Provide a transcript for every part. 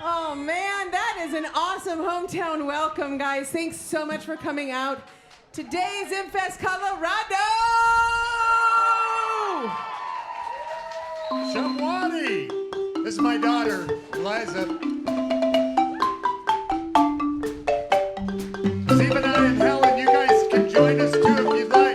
Oh man, that is an awesome hometown welcome, guys. Thanks so much for coming out. Today's ZimFest Colorado! Shamwani! This is my daughter, Eliza. ZiMBiRA and Helen, you guys can join us too if you'd like.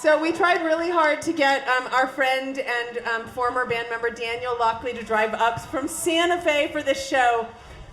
So we tried really hard to get our friend and former band member Daniel Lockley to drive up from Santa Fe for this show,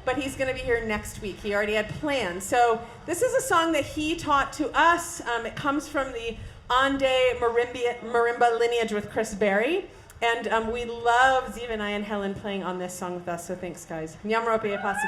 but he's going to be here next week. He already had plans. So this is a song that he taught to us. It comes from the Ande Marimba lineage with Chris Berry. And we love Ziva and I and Helen playing on this song with us, so thanks, guys. Nyamrope e pasi.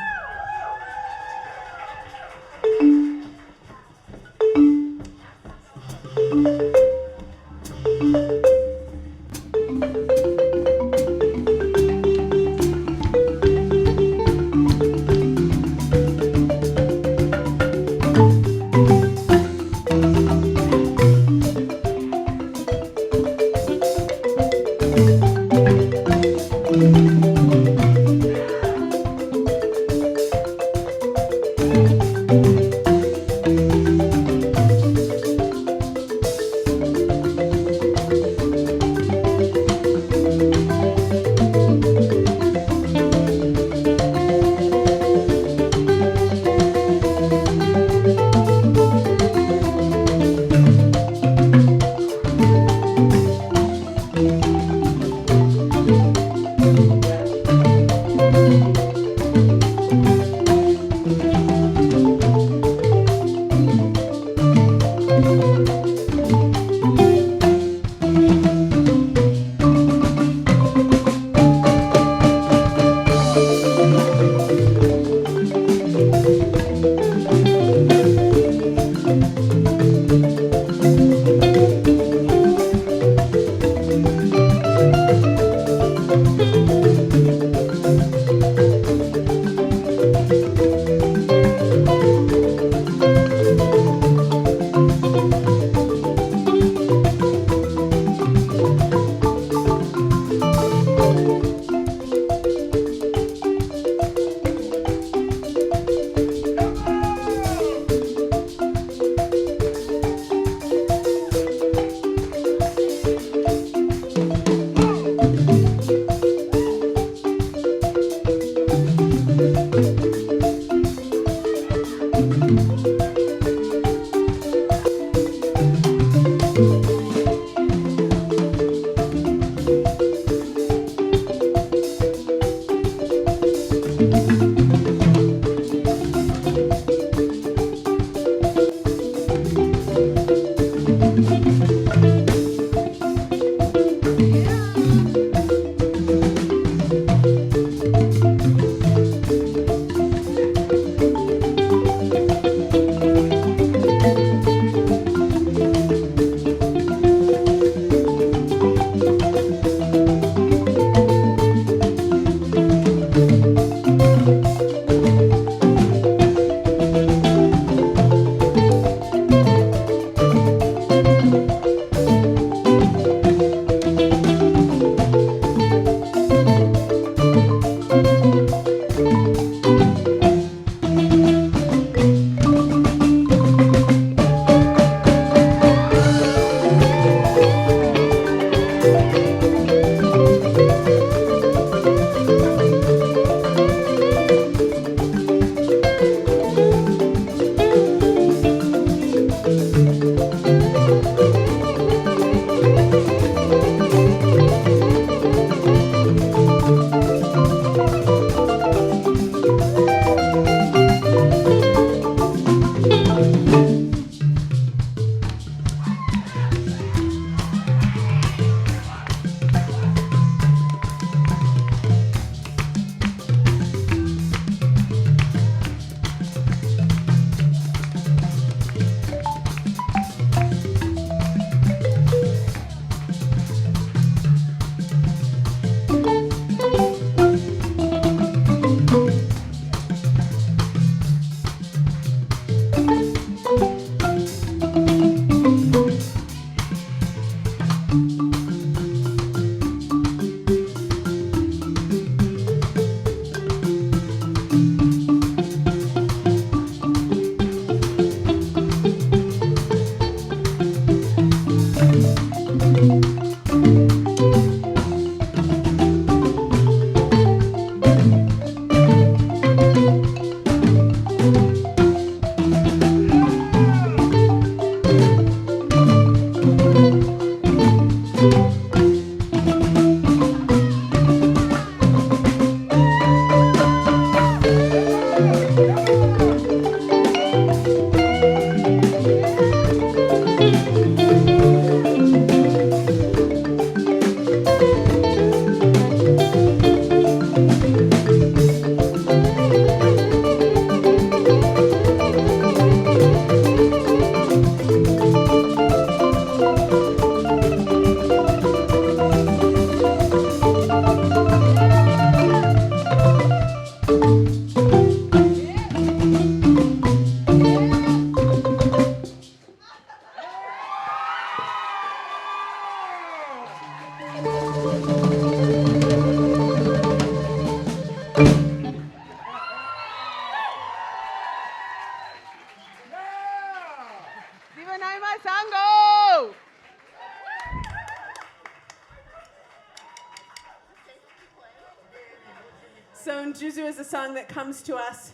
Sonjuzu is a song that comes to us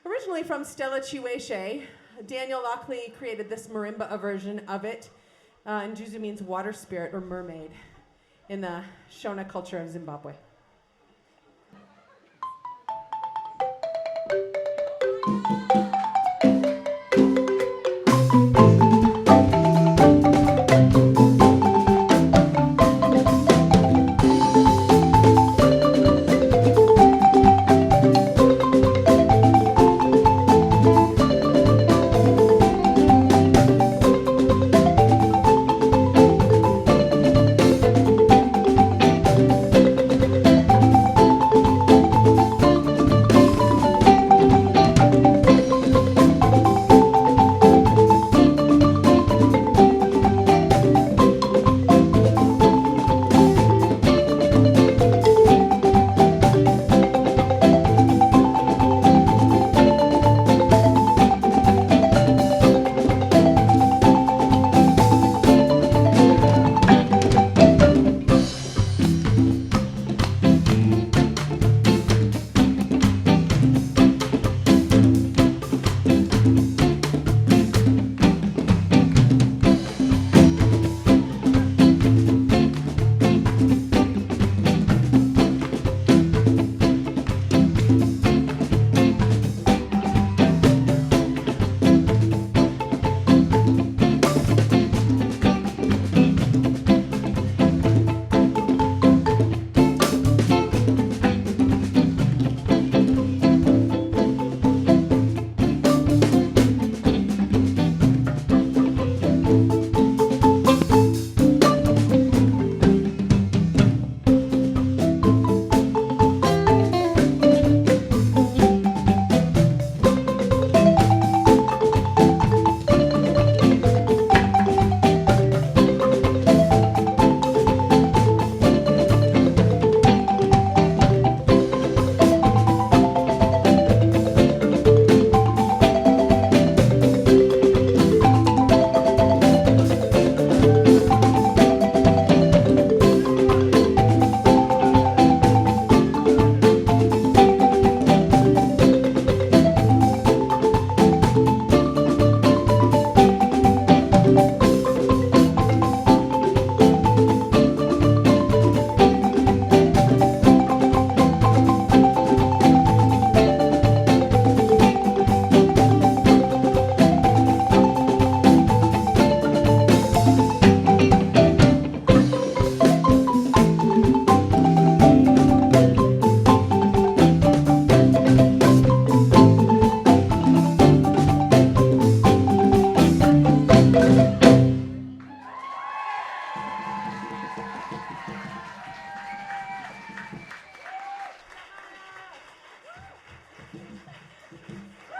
originally from Stella Chiweshe. Daniel Lockley created this marimba version of it. And Juzu means water spirit or mermaid in the Shona culture of Zimbabwe.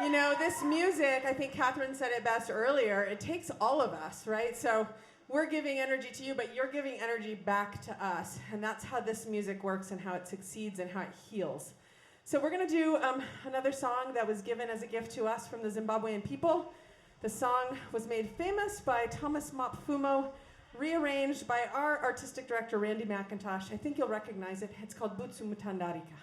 You know, this music, I think Catherine said it best earlier, it takes all of us, right? So we're giving energy to you, but you're giving energy back to us. And that's how this music works and how it succeeds and how it heals. So we're going to do another song that was given as a gift to us from the Zimbabwean people. The song was made famous by Thomas Mapfumo, rearranged by our artistic director, Randy McIntosh. I think you'll recognize it. It's called Butsu Mutandarika.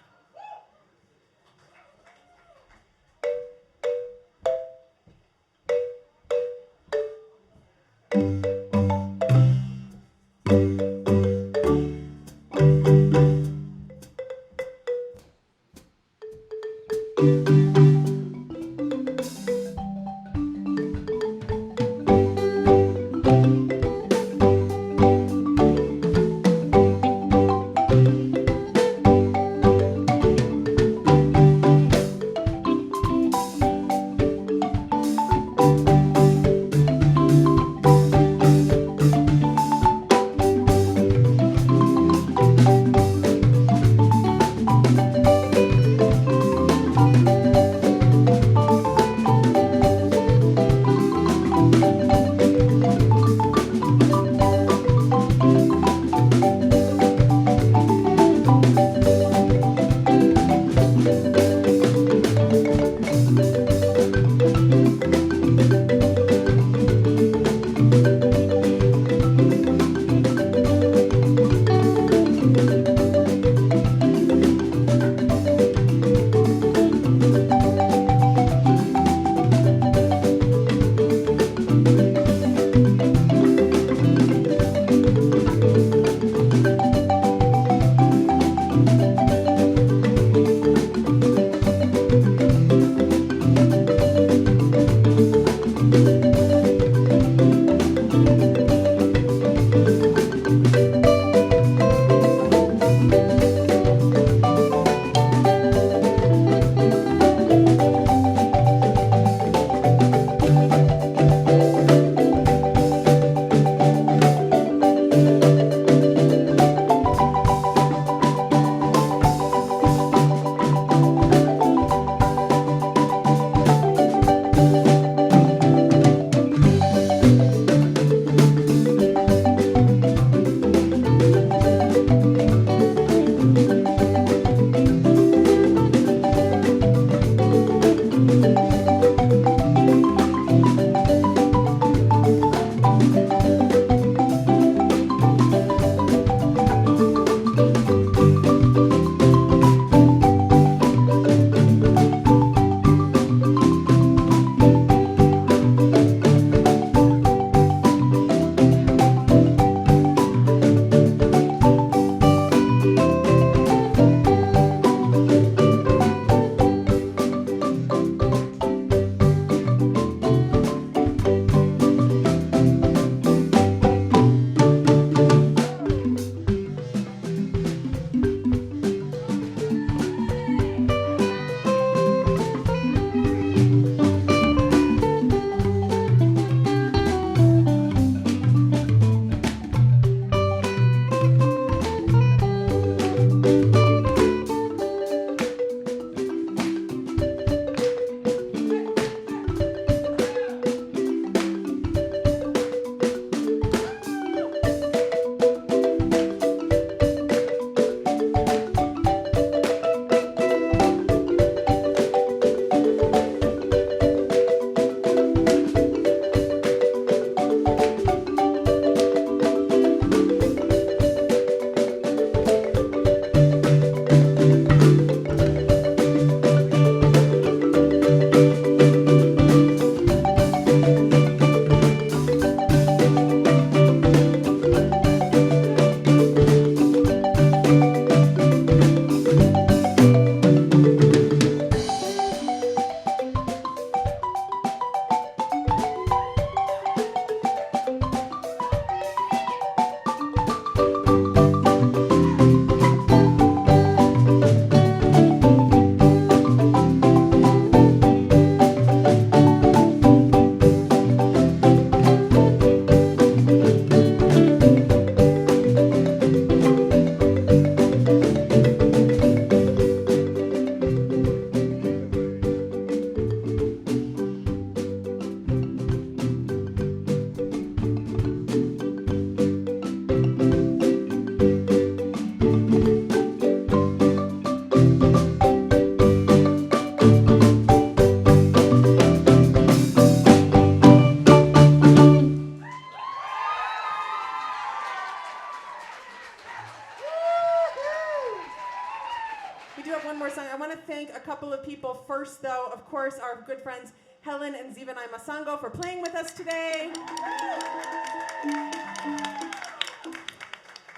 have one more song. I want to thank a couple of people first, though. Of course, our good friends Helen and Zivanai Masango for playing with us today.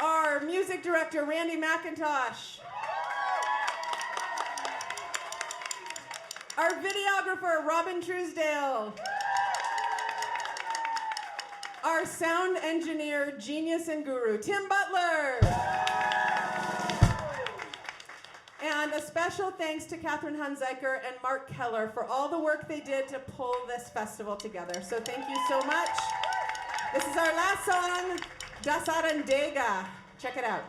Our music director, Randy McIntosh. Our videographer, Robin Truesdale. Our sound engineer, genius and guru, Tim Butler. And a special thanks to Catherine Hunziker and Mark Keller for all the work they did to pull this festival together. So thank you so much. This is our last song, Das Arandega. Check it out.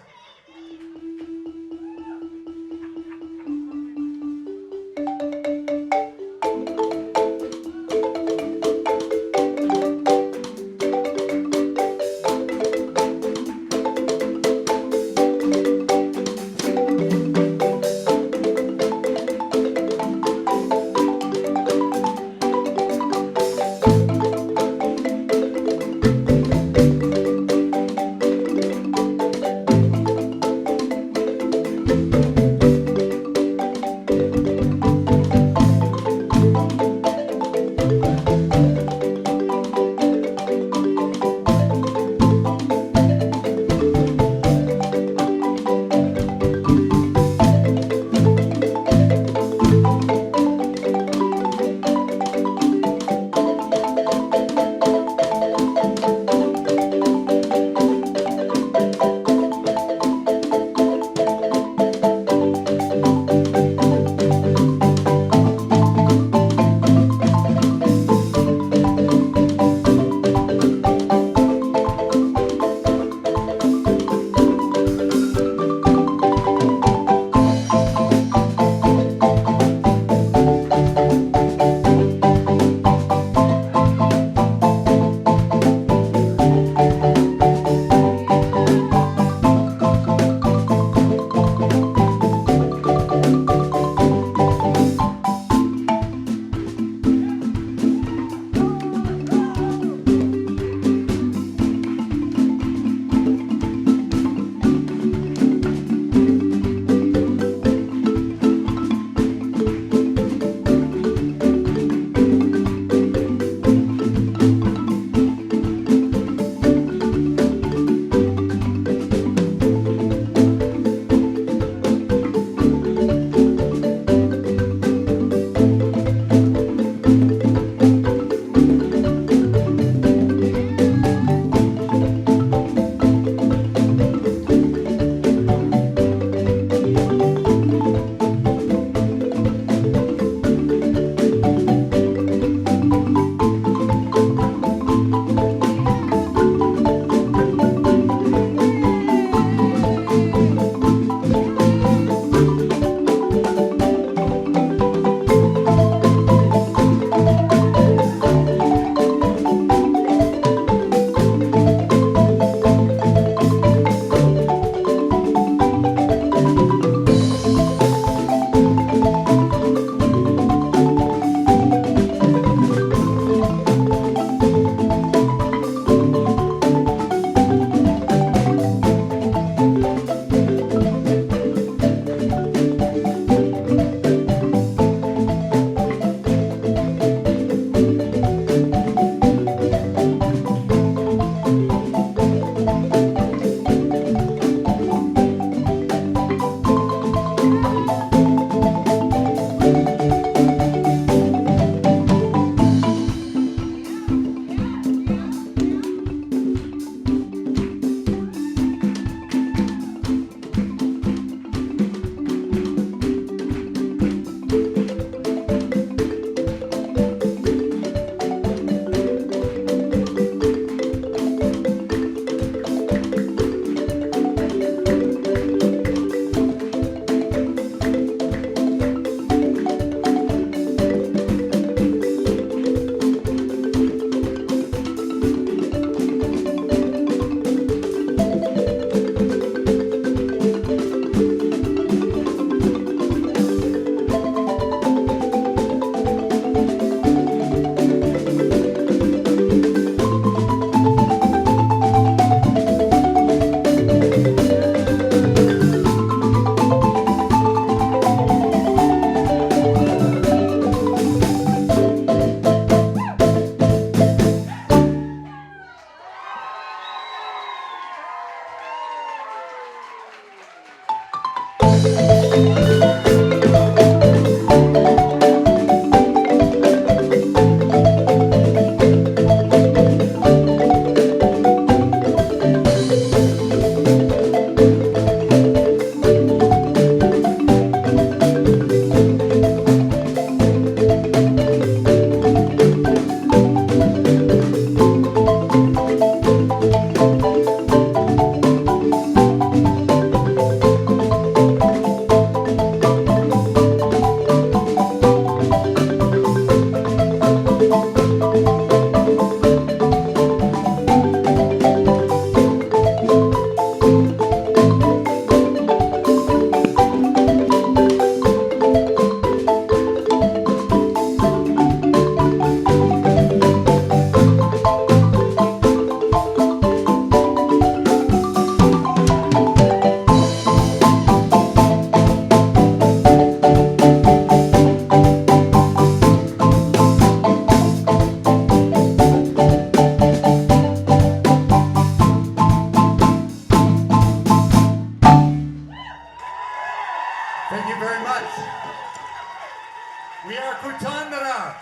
We are Kutandara.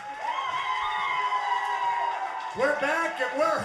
We're back and we're